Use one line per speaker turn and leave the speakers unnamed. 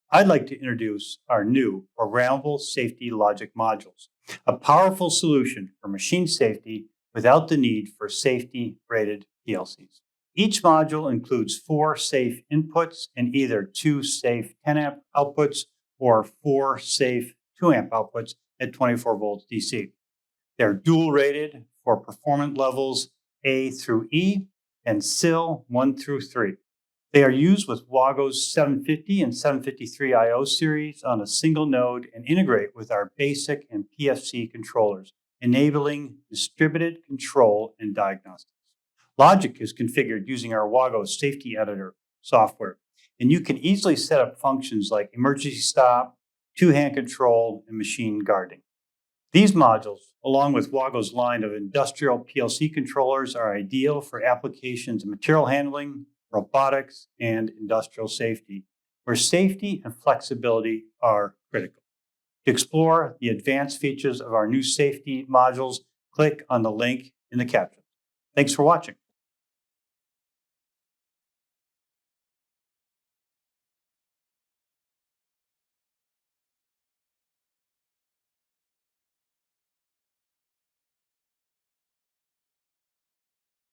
I'd like to introduce our new programmable safety logic modules, a powerful solution for machine safety without the need for safety-rated PLCs. Each module includes 4 safe inputs and either 2 safe 10 amp outputs or 4 safe 2 amp outputs at 24 volts DC. They're dual rated for performance levels A through E and SIL 1 through 3. They are used with WAGO's 750 and 753 I/O series on a single node and integrate with our BASIC and PFC controllers, enabling distributed control and diagnostics. Logic is configured using our WAGO safety editor software, and you can easily set up functions like emergency stop, two-hand control, and machine guarding. These modules, along with WAGO's line of industrial PLC controllers, are ideal for applications in material handling, robotics, and industrial safety, where safety and flexibility are critical. To explore the advanced features of our new safety modules, click on the link in the caption. Thanks for watching.